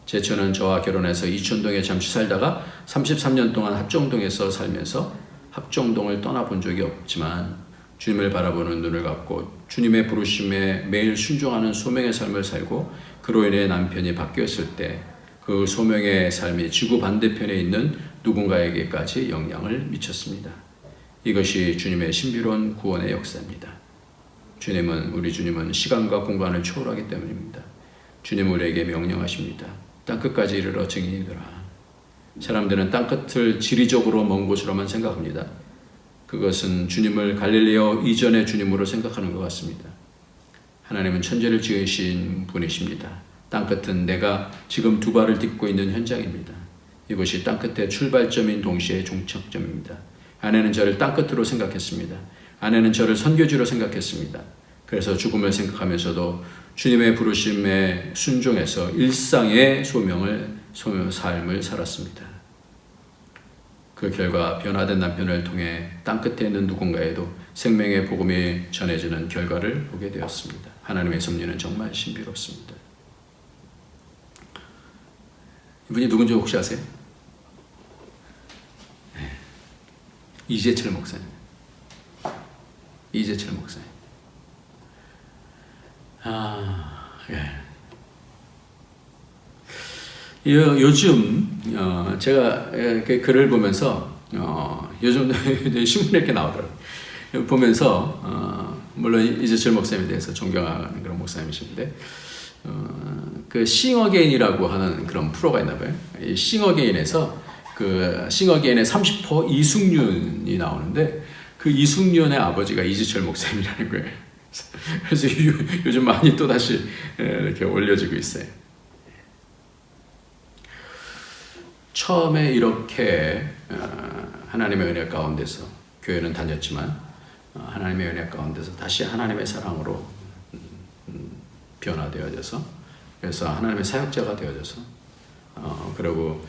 제 처는 저와 결혼해서 이촌동에 잠시 살다가 33년 동안 합정동에서 살면서 합정동을 떠나본 적이 없지만 주님을 바라보는 눈을 갖고 주님의 부르심에 매일 순종하는 소명의 삶을 살고 그로 인해 남편이 바뀌었을 때 그 소명의 삶이 지구 반대편에 있는 누군가에게까지 영향을 미쳤습니다. 이것이 주님의 신비로운 구원의 역사입니다. 우리 주님은 시간과 공간을 초월하기 때문입니다. 주님은 우리에게 명령하십니다. 땅끝까지 이르러 증인이더라. 사람들은 땅끝을 지리적으로 먼 곳으로만 생각합니다. 그것은 주님을 갈릴리오 이전의 주님으로 생각하는 것 같습니다. 하나님은 천지를 지으신 분이십니다. 땅끝은 내가 지금 두 발을 딛고 있는 현장입니다. 이것이 땅끝의 출발점인 동시에 종착점입니다. 아내는 저를 땅끝으로 생각했습니다. 아내는 저를 선교지로 생각했습니다. 그래서 죽음을 생각하면서도 주님의 부르심에 순종해서 일상의 삶을 살았습니다. 그 결과 변화된 남편을 통해 땅끝에 있는 누군가에도 생명의 복음이 전해지는 결과를 보게 되었습니다. 하나님의 섭리는 정말 신비롭습니다. 이분이 누군지 혹시 아세요? 네. 이재철 목사님. 이재철 목사님. 요즘 제가 그 글을 보면서 요즘 신문에 이렇게 나오더라고요. 보면서 물론 이재철 목사님에 대해서 존경하는 그런 목사님이신데 그 싱어게인이라고 하는 그런 프로가 있나 봐요. 이 싱어게인에서 그 싱어게인의 30호 이승윤이 나오는데 그 이승윤의 아버지가 이재철 목사님이라는 거예요. 그래서 요즘 많이 또 다시 이렇게 올려지고 있어요. 처음에 이렇게 하나님의 은혜 가운데서 교회는 다녔지만 하나님의 은혜 가운데서 다시 하나님의 사랑으로 변화되어져서 그래서 하나님의 사역자가 되어져서 그리고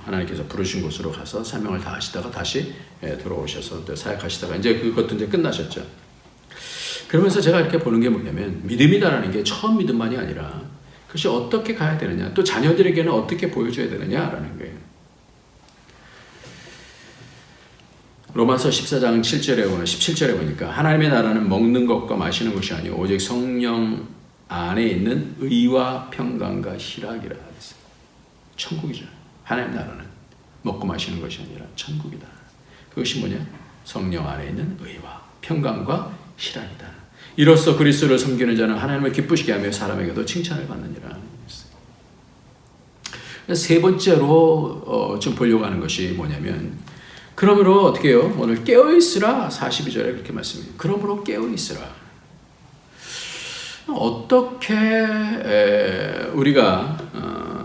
하나님께서 부르신 곳으로 가서 사명을 다하시다가 다시 돌아오셔서 또 사역하시다가 이제 그것도 이제 끝나셨죠. 그러면서 제가 이렇게 보는 게 뭐냐면 믿음이다라는 게 처음 믿음만이 아니라 그것이 어떻게 가야 되느냐 또 자녀들에게는 어떻게 보여줘야 되느냐라는 거예요. 로마서 14장 7절에 보면 17절에 보니까 하나님의 나라는 먹는 것과 마시는 것이 아니오 오직 성령 안에 있는 의와 평강과 희락이라 했어요. 천국이죠. 하나님 나라는 먹고 마시는 것이 아니라 천국이다. 그것이 뭐냐? 성령 안에 있는 의와 평강과 희락이다. 이로써 그리스도를 섬기는 자는 하나님을 기쁘시게 하며 사람에게도 칭찬을 받느니라. 세 번째로 좀 보려고 하는 것이 뭐냐면 그러므로 어떻게 해요? 오늘 깨어있으라 42절에 그렇게 말씀해요. 그러므로 깨어있으라. 어떻게 우리가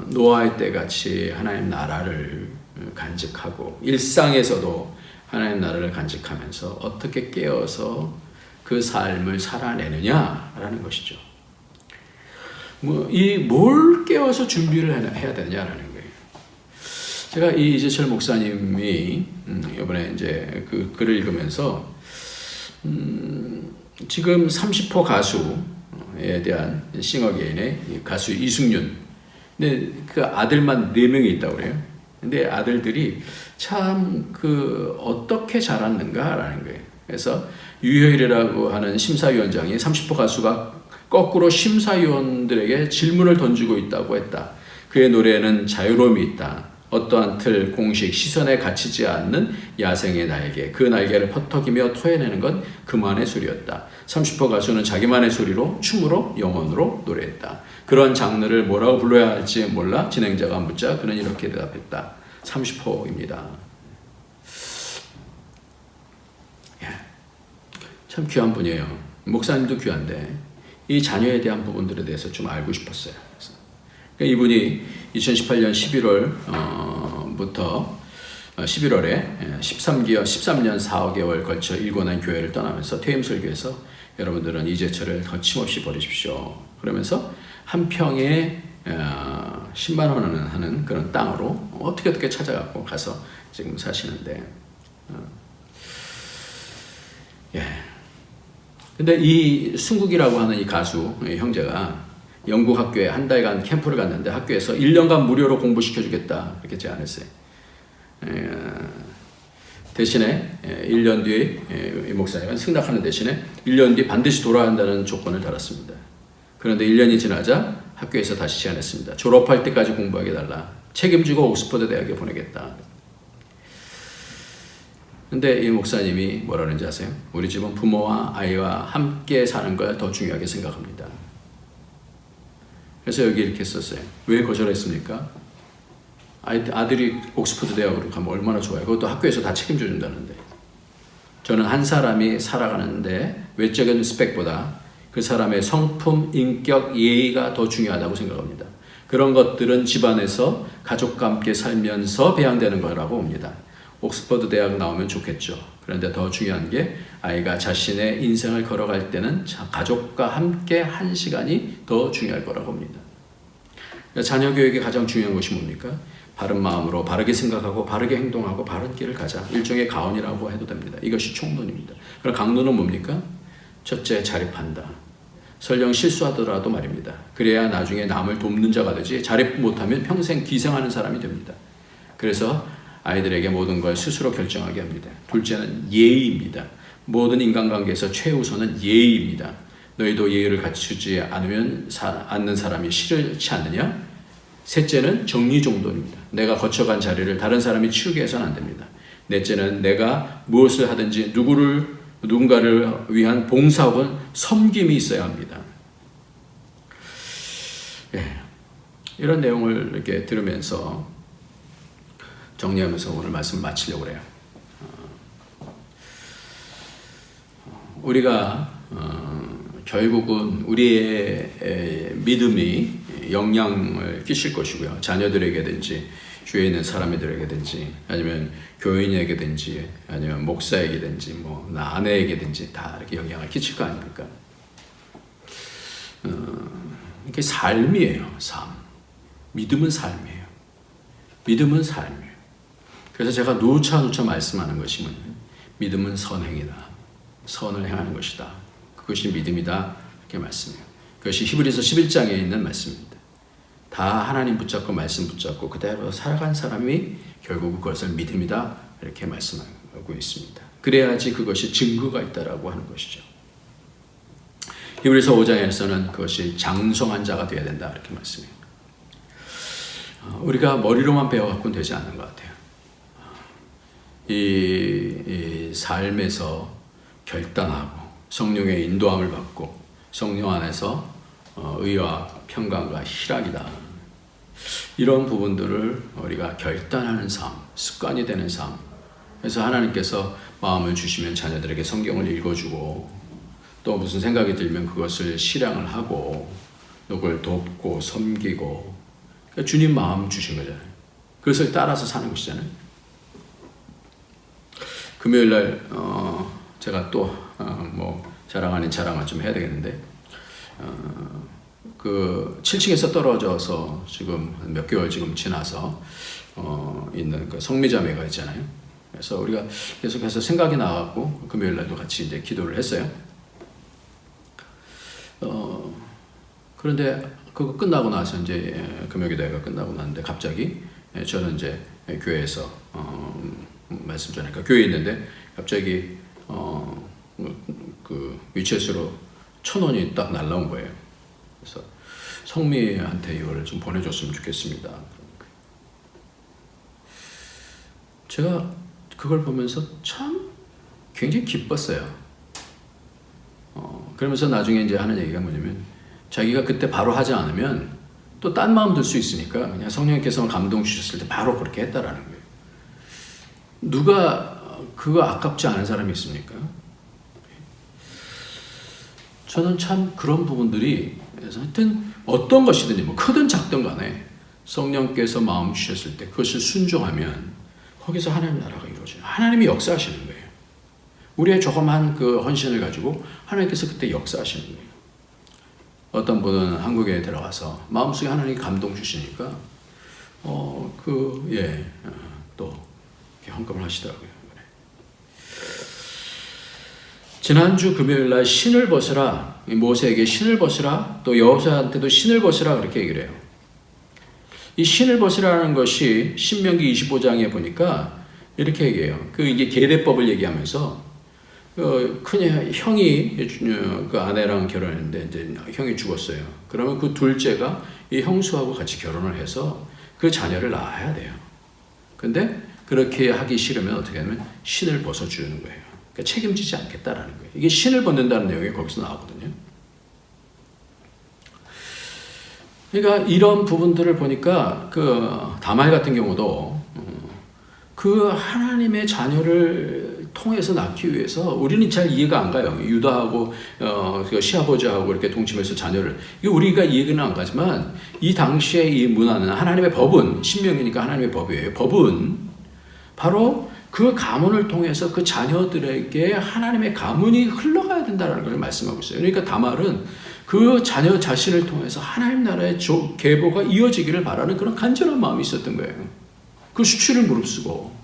노아의 때 같이 하나님 나라를 간직하고 일상에서도 하나님 나라를 간직하면서 어떻게 깨어서 그 삶을 살아내느냐라는 것이죠. 뭘 깨워서 준비를 해야 되느냐라는 거예요. 제가 이 이재철 목사님이 이번에 이제 그 글을 읽으면서 지금 30호 가수에 대한 싱어게인의 가수 이승윤, 근데 그 아들만 4명이 있다고 그래요. 근데 아들들이 참 어떻게 자랐는가라는 거예요. 그래서 유효일이라고 하는 심사위원장이 30호 가수가 거꾸로 심사위원들에게 질문을 던지고 있다고 했다. 그의 노래에는 자유로움이 있다. 어떠한 틀, 공식, 시선에 갇히지 않는 야생의 날개. 그 날개를 퍼덕이며 토해내는 건 그만의 소리였다. 30호 가수는 자기만의 소리로, 춤으로, 영혼으로 노래했다. 그런 장르를 뭐라고 불러야 할지 몰라 진행자가 묻자 그는 이렇게 대답했다. 30호입니다. 참 귀한 분이에요. 목사님도 귀한데 이 자녀에 대한 부분들에 대해서 좀 알고 싶었어요. 그러니까 이분이 2018년 11월부터 11월에 13년 4개월 걸쳐 일궈낸 교회를 떠나면서 퇴임 설교에서 여러분들은 이재철을 거침없이 버리십시오. 그러면서 한 평에 10만 원을 하는 그런 땅으로 어떻게 찾아가고 가서 지금 사시는데 근데 이 승국이라고 하는 이 가수 형제가 영국 학교에 한 달간 캠프를 갔는데 학교에서 1년간 무료로 공부시켜주겠다 이렇게 제안했어요. 대신에 1년 뒤에 이 목사님은 승낙하는 대신에 1년 뒤 반드시 돌아야 한다는 조건을 달았습니다. 그런데 1년이 지나자 학교에서 다시 제안했습니다. 졸업할 때까지 공부하게 달라. 책임지고 옥스퍼드 대학에 보내겠다. 근데 이 목사님이 뭐라 그러는지 아세요? 우리 집은 부모와 아이와 함께 사는 걸 더 중요하게 생각합니다. 그래서 여기 이렇게 썼어요. 왜 거절했습니까? 아들이 옥스퍼드 대학으로 가면 얼마나 좋아요. 그것도 학교에서 다 책임져 준다는데. 저는 한 사람이 살아가는데 외적인 스펙보다 그 사람의 성품, 인격, 예의가 더 중요하다고 생각합니다. 그런 것들은 집안에서 가족과 함께 살면서 배양되는 거라고 봅니다. 옥스퍼드 대학 나오면 좋겠죠. 그런데 더 중요한 게 아이가 자신의 인생을 걸어갈 때는 가족과 함께 한 시간이 더 중요할 거라고 봅니다. 자녀 교육에 가장 중요한 것이 뭡니까? 바른 마음으로 바르게 생각하고 바르게 행동하고 바른 길을 가자. 일종의 가언이라고 해도 됩니다. 이것이 총론입니다. 그럼 강론은 뭡니까? 첫째, 자립한다. 설령 실수하더라도 말입니다. 그래야 나중에 남을 돕는 자가 되지 자립 못하면 평생 기생하는 사람이 됩니다. 그래서 아이들에게 모든 걸 스스로 결정하게 합니다. 둘째는 예의입니다. 모든 인간관계에서 최우선은 예의입니다. 너희도 예의를 갖추지 않는 사람이 싫지 않느냐? 셋째는 정리정돈입니다. 내가 거쳐간 자리를 다른 사람이 치우게 해서는 안 됩니다. 넷째는 내가 무엇을 하든지 누군가를 위한 봉사 혹은 섬김이 있어야 합니다. 예, 이런 내용을 이렇게 들으면서 정리하면서 오늘 말씀 마치려고 해요. 우리가 결국은 우리의 믿음이 영향을 끼칠 것이고요. 자녀들에게든지 주위에 있는 사람들에게든지 아니면 교인에게든지 아니면 목사에게든지 뭐 나 아내에게든지 다 이렇게 영향을 끼칠 거 아닙니까? 이게 삶이에요. 삶. 믿음은 삶이에요. 믿음은 삶이에요. 그래서 제가 누차 말씀하는 것이 뭐냐면 믿음은 선행이다. 선을 행하는 것이다. 그것이 믿음이다. 이렇게 말씀해요. 그것이 히브리서 11장에 있는 말씀입니다. 다 하나님 붙잡고 말씀 붙잡고 그대로 살아간 사람이 결국 그것을 믿음이다. 이렇게 말씀하고 있습니다. 그래야지 그것이 증거가 있다라고 하는 것이죠. 히브리서 5장에서는 그것이 장성한 자가 되어야 된다. 이렇게 말씀해요. 우리가 머리로만 배워갖고는 되지 않는 것 같아요. 이 삶에서 결단하고 성령의 인도함을 받고 성령 안에서 의와 평강과 희락이다. 이런 부분들을 우리가 결단하는 삶, 습관이 되는 삶. 그래서 하나님께서 마음을 주시면 자녀들에게 성경을 읽어주고 또 무슨 생각이 들면 그것을 실행을 하고 누굴 돕고 섬기고 그러니까 주님 마음 주신 거잖아요. 그것을 따라서 사는 것이잖아요. 금요일날 제가 또 뭐 자랑 아닌 자랑을 좀 해야 되겠는데 그 7층에서 떨어져서 지금 몇 개월 지금 지나서 있는 그 성미자매가 있잖아요. 그래서 우리가 계속해서 생각이 나갖고 금요일날도 같이 이제 기도를 했어요. 그런데 그거 끝나고 나서 이제 금요기도회가 끝나고 나는데 갑자기 저는 이제 교회에서 말씀 전하니까 교회에 있는데 갑자기 그 위챗으로 1,000원이 딱 날라온 거예요. 그래서 성미한테 이거를 좀 보내줬으면 좋겠습니다. 제가 그걸 보면서 참 굉장히 기뻤어요. 그러면서 나중에 이제 하는 얘기가 뭐냐면 자기가 그때 바로 하지 않으면 또 딴 마음 들 수 있으니까 그냥 성령께서 감동 주셨을 때 바로 그렇게 했다라는 거예요. 누가 그거 아깝지 않은 사람이 있습니까? 저는 참 그런 부분들이 하여튼 어떤 것이든지 뭐 크든 작든 간에 성령께서 마음 주셨을 때 그것을 순종하면 거기서 하나님 나라가 이루어져요. 하나님이 역사하시는 거예요. 우리의 조그만 그 헌신을 가지고 하나님께서 그때 역사하시는 거예요. 어떤 분은 한국에 들어가서 마음속에 하나님이 감동 주시니까 또 이렇게 헌금을 하시더라고요. 지난주 금요일날 신을 벗으라, 모세에게 신을 벗으라, 또 여호수아한테도 신을 벗으라 그렇게 얘기를 해요. 이 신을 벗으라는 것이 신명기 25장에 보니까 이렇게 얘기해요. 이게 계례법을 얘기하면서 큰 형이 그 아내랑 결혼했는데 이제 형이 죽었어요. 그러면 그 둘째가 이 형수하고 같이 결혼을 해서 그 자녀를 낳아야 돼요. 근데 그렇게 하기 싫으면 어떻게 하면 신을 벗어주는 거예요. 그러니까 책임지지 않겠다라는 거예요. 이게 신을 벗는다는 내용이 거기서 나오거든요. 그러니까 이런 부분들을 보니까 그 다말 같은 경우도 그 하나님의 자녀를 통해서 낳기 위해서 우리는 잘 이해가 안 가요. 유다하고 그 시아버지하고 이렇게 동침해서 자녀를 이게 우리가 이해는 안 가지만 이 당시의 이 문화는 하나님의 법은 신명이니까 하나님의 법이에요. 법은 바로 그 가문을 통해서 그 자녀들에게 하나님의 가문이 흘러가야 된다는 걸 말씀하고 있어요. 그러니까 다말은 그 자녀 자신을 통해서 하나님 나라의 계보가 이어지기를 바라는 그런 간절한 마음이 있었던 거예요. 그 수치를 무릅쓰고.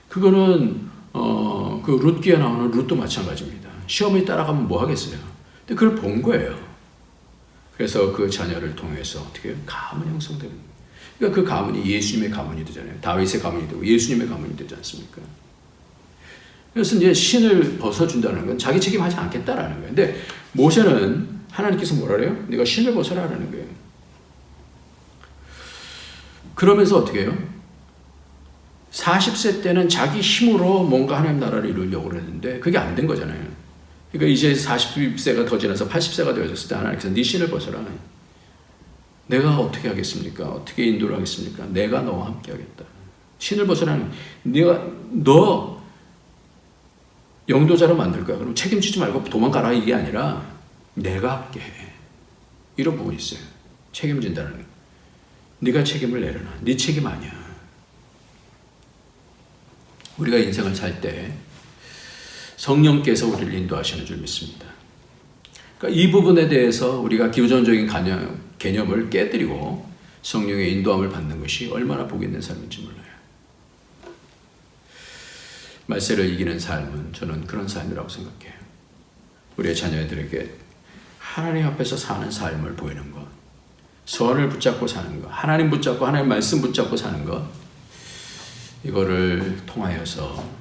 그거는 그 룻기에 나오는 룻도 마찬가지입니다. 시어머니 따라가면 뭐 하겠어요? 근데 그걸 본 거예요. 그래서 그 자녀를 통해서 어떻게 해요? 가문이 형성되는 거예요. 그러니까 그 가문이 예수님의 가문이 되잖아요. 다윗의 가문이 되고 예수님의 가문이 되지 않습니까? 그래서 이제 신을 벗어준다는 건 자기 책임하지 않겠다라는 거예요. 근데 모세는 하나님께서 뭐라 그래요? 네가 신을 벗어라라는 거예요. 그러면서 어떻게 해요? 40세 때는 자기 힘으로 뭔가 하나님 나라를 이루려고 그랬는데 그게 안 된 거잖아요. 그러니까 이제 40세가 더 지나서 80세가 되어졌을 때 하나님께서 네 신을 벗어라. 내가 어떻게 하겠습니까? 어떻게 인도를 하겠습니까? 내가 너와 함께 하겠다. 신을 벗어라는 너 영도자로 만들 거야. 그럼 책임지지 말고 도망가라 이게 아니라 내가 할게. 이런 부분이 있어요. 책임진다는 거. 네가 책임을 내려놔. 네 책임 아니야. 우리가 인생을 살 때 성령께서 우리를 인도하시는 줄 믿습니다. 그러니까 이 부분에 대해서 우리가 기존적인 개념을 깨뜨리고 성령의 인도함을 받는 것이 얼마나 복 있는 삶인지 몰라요. 말세를 이기는 삶은 저는 그런 삶이라고 생각해요. 우리의 자녀들에게 하나님 앞에서 사는 삶을 보이는 것, 선을 붙잡고 사는 것, 하나님 붙잡고 하나님 말씀 붙잡고 사는 것, 이거를 통하여서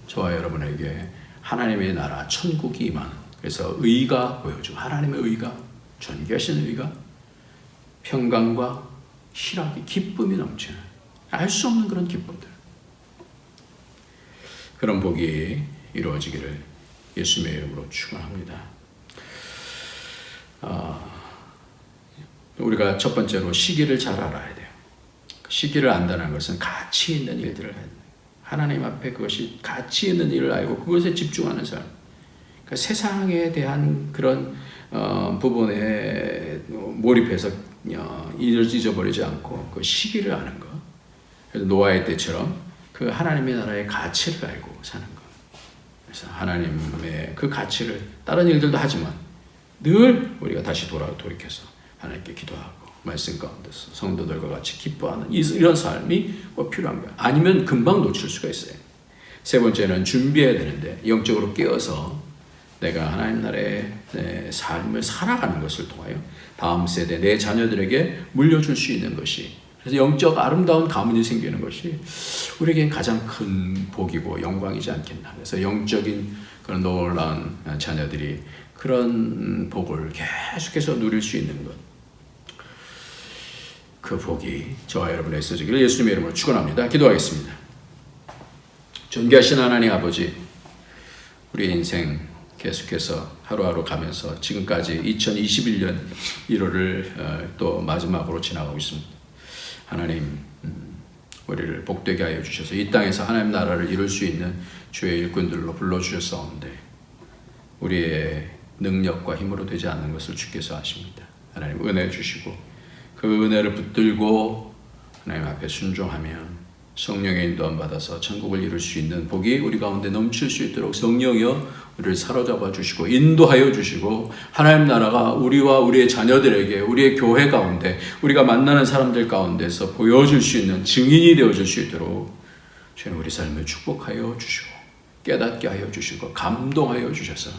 저와 여러분에게 하나님의 나라 천국이 임하는, 그래서 의가 보여주고 하나님의 의가, 존귀하신 의가, 평강과 희락이, 기쁨이 넘치는 알 수 없는 그런 기쁨들, 그런 복이 이루어지기를 예수님의 이름으로 축원합니다. 우리가 첫 번째로 시기를 잘 알아야 돼요. 시기를 안다는 것은 가치 있는 일들을 해야 돼요. 하나님 앞에 그것이 가치 있는 일을 알고 그것에 집중하는 삶. 그러니까 세상에 대한 그런 부분에 몰입해서 일을 잊어버리지 않고 그 시기를 아는 것. 그래서 노아의 때처럼 그 하나님의 나라의 가치를 알고 사는 것. 그래서 하나님의 그 가치를 다른 일들도 하지만 늘 우리가 다시 돌이켜서 하나님께 기도하고 말씀 가운데서 성도들과 같이 기뻐하는 이런 삶이 꼭 필요한 거야. 아니면 금방 놓칠 수가 있어요. 세 번째는 준비해야 되는데 영적으로 깨어서 내가 하나님 나라의 내 삶을 살아가는 것을 통하여 다음 세대 내 자녀들에게 물려줄 수 있는 것이, 그래서 영적 아름다운 가문이 생기는 것이 우리에겐 가장 큰 복이고 영광이지 않겠나. 그래서 영적인 그런 놀라운 자녀들이 그런 복을 계속해서 누릴 수 있는 것, 그 복이 저와 여러분에게 있어지기를 예수님의 이름으로 축원합니다. 기도하겠습니다. 존귀하신 하나님 아버지, 우리 인생 계속해서 하루하루 가면서 지금까지 2021년 1월을 또 마지막으로 지나가고 있습니다. 하나님, 우리를 복되게 하여 주셔서 이 땅에서 하나님 나라를 이룰 수 있는 주의 일꾼들로 불러주셨사온데 우리의 능력과 힘으로 되지 않는 것을 주께서 아십니다. 하나님 은혜 주시고 그 은혜를 붙들고 하나님 앞에 순종하면 성령의 인도함 받아서 천국을 이룰 수 있는 복이 우리 가운데 넘칠 수 있도록 성령이여 우리를 사로잡아 주시고 인도하여 주시고 하나님 나라가 우리와 우리의 자녀들에게, 우리의 교회 가운데, 우리가 만나는 사람들 가운데서 보여줄 수 있는 증인이 되어줄 수 있도록 주님 우리 삶을 축복하여 주시고 깨닫게 하여 주시고 감동하여 주셔서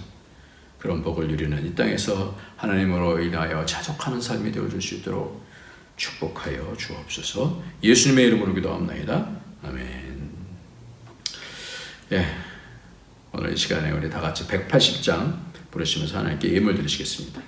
그런 복을 누리는 이 땅에서 하나님으로 인하여 자족하는 삶이 되어줄 수 있도록 축복하여 주옵소서. 예수님의 이름으로 기도합니다. 아멘. 예, 오늘 이 시간에 우리 다 같이 180장 부르시면서 하나님께 예물 드리시겠습니다.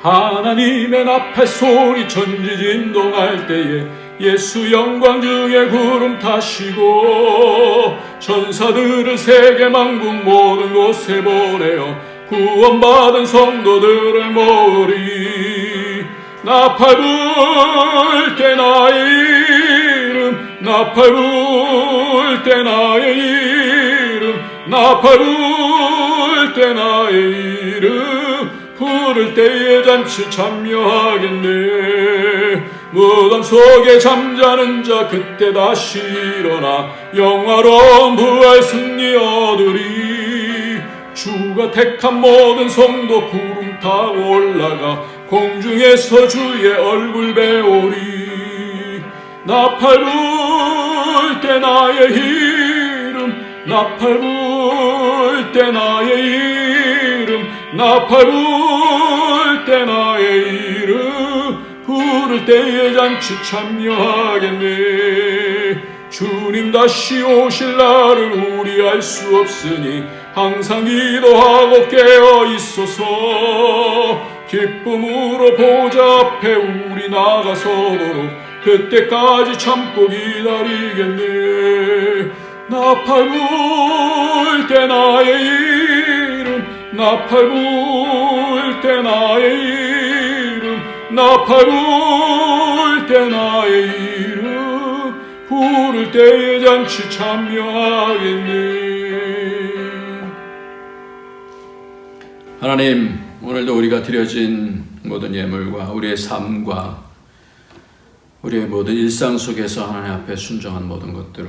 하나님의 나팔 소리 천지진동할 때에 예수 영광 중에 구름 타시고 천사들을 세계 만국 모든 곳에 보내어 구원받은 성도들을 모으리. 나팔 불 때 나의 이름, 나팔 불 때 나의 이름 나팔 불 때 나의 이름 부를 때에 잔치 참여하겠네. 무덤 속에 잠자는 자 그때 다시 일어나 영화로운 부활 승리 얻으리. 주가 택한 모든 성도 구름 타고 올라가 공중에서 주의 얼굴 배우리. 나팔 불 때 나의 이름 나팔 불 때 나의 이름 나팔 불 때 나의 이름 부를 때에 잔치 참여하겠네. 주님 다시 오실 날을 우리 알 수 없으니 항상 기도하고 깨어 있소서. 기쁨으로 보좌 앞에 우리 나가서도록 그때까지 참고 기다리겠네. 나팔 불 때 나의 이름 나팔 불 때 나의 이름 나팔 불 때 나의 이름 부를 때에 잔치 참여하겠네. 하나님, 오늘도 우리가 드려진 모든 예물과 우리의 삶과 우리의 모든 일상 속에서 하나님 앞에 순종한 모든 것들을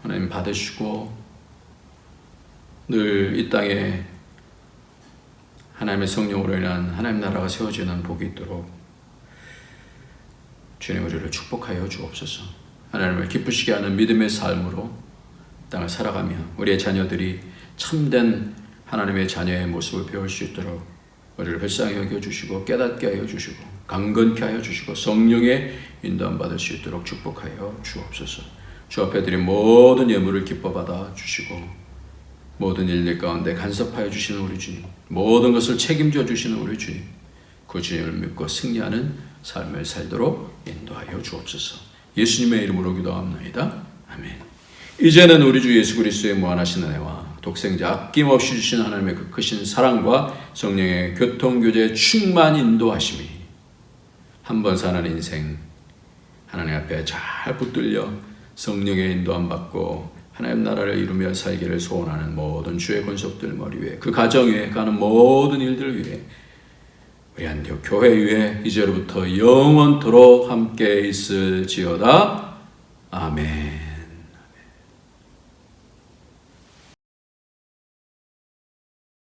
하나님 받으시고 늘 이 땅에 하나님의 성령으로 인한 하나님 나라가 세워지는 복이 있도록 주님 우리를 축복하여 주옵소서. 하나님을 기쁘시게 하는 믿음의 삶으로 땅을 살아가며 우리의 자녀들이 참된 하나님의 자녀의 모습을 배울 수 있도록 우리를 불쌍히 여겨주시고 깨닫게 하여 주시고 강건케 하여 주시고 성령의 인도함 받을 수 있도록 축복하여 주옵소서. 주 앞에 드린 모든 예물을 기뻐 받아 주시고 모든 일들 가운데 간섭하여 주시는 우리 주님, 모든 것을 책임져 주시는 우리 주님, 그 주님을 믿고 승리하는 삶을 살도록 인도하여 주옵소서. 예수님의 이름으로 기도합나이다. 아멘. 이제는 우리 주 예수 그리스도의 무한하신 은혜와 독생자 아낌없이 주신 하나님의 그 크신 사랑과 성령의 교통교제 충만 인도하심이 한번 사는 인생 하나님 앞에 잘 붙들려 성령의 인도함 받고 하나님 나라를 이루며 살기를 소원하는 모든 주의 권속들 머리 위에 그 가정 위에 가는 모든 일들 위에 우리 안디옥 교회 위에 이제로부터 영원토록 함께 있을지어다. 아멘.